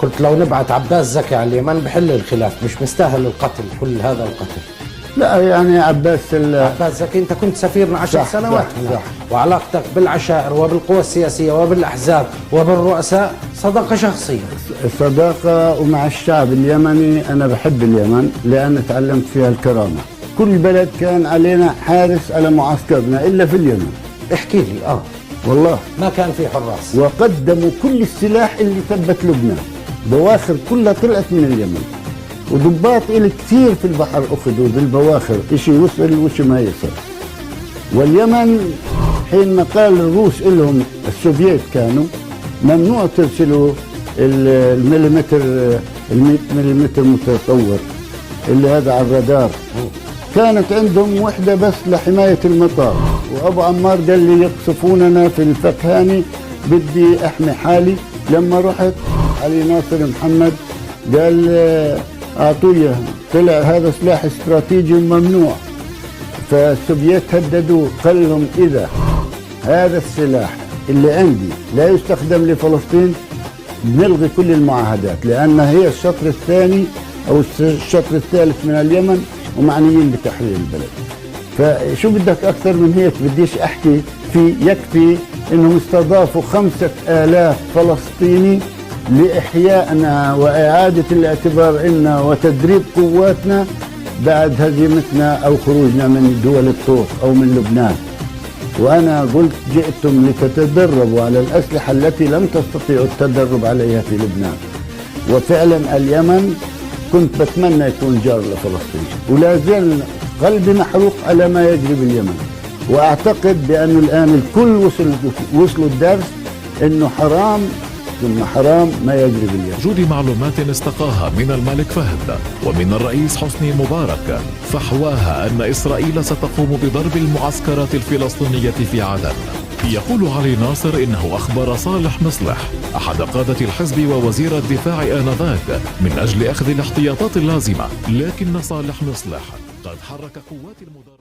قلت لو نبعت عباس زكي على اليمن بحل الخلاف، مش مستاهل القتل، كل هذا القتل. لا يعني عباس زكي انت كنت سفيرنا 10 سنوات هنا، صح. وعلاقتك بالعشائر وبالقوى السياسية وبالاحزاب وبالرؤساء صداقة شخصية. صداقة، ومع الشعب اليمني أنا بحب اليمن لأن تعلمت فيها الكرامة. كل بلد كان علينا حارس على معسكرنا إلا في اليمن. احكي لي. والله ما كان في حراس، وقدموا كل السلاح اللي ثبت لبنان، بواخر كلها طلعت من اليمن، وضباط إلي كثير في البحر أخذوا بالبواخر، إشي وصل وإشي ما يصل. واليمن حينما قال الروس لهم السوفييت كانوا ممنوع ترسلوا المليمتر متطور اللي هذا على الرادار، كانت عندهم وحدة بس لحماية المطار. وأبو عمار قال لي يقصفوننا في الفكهاني، بدي أحمي حالي. لما رحت علي ناصر محمد قال أعطوه، طلع هذا سلاح استراتيجي ممنوع. فالسوفييت هددوا، قال لهم إذا هذا السلاح اللي عندي لا يستخدم لفلسطين بنلغي كل المعاهدات، لأن هي الشطر الثاني أو الشطر الثالث من اليمن ومعنيين بتحرير البلد. فشو بدك أكثر من هيك؟ بديش أحكي في، يكفي إنهم استضافوا 5000 فلسطيني لإحيائنا وإعادة الاعتبار إلنا وتدريب قواتنا بعد هزيمتنا أو خروجنا من دول الطوق أو من لبنان. وأنا قلت جئتم لتتدربوا على الأسلحة التي لم تستطيعوا التدرب عليها في لبنان. وفعلا اليمن كنت بتمنى يكون جار لفلسطين، ولا زال قلبي محروق على ما يجري باليمن. وأعتقد بأنه الآن الكل وصلوا الدرس إنه حرام ثم حرام ما يجري باليمن. وجود معلومات استقاها من الملك فهد ومن الرئيس حسني مبارك فحواها أن إسرائيل ستقوم بضرب المعسكرات الفلسطينية في عدن. يقول علي ناصر إنه أخبر صالح مصلح أحد قادة الحزب ووزير الدفاع آنذاك من أجل أخذ الاحتياطات اللازمة، لكن صالح مصلح قد حرك قوات المدرعة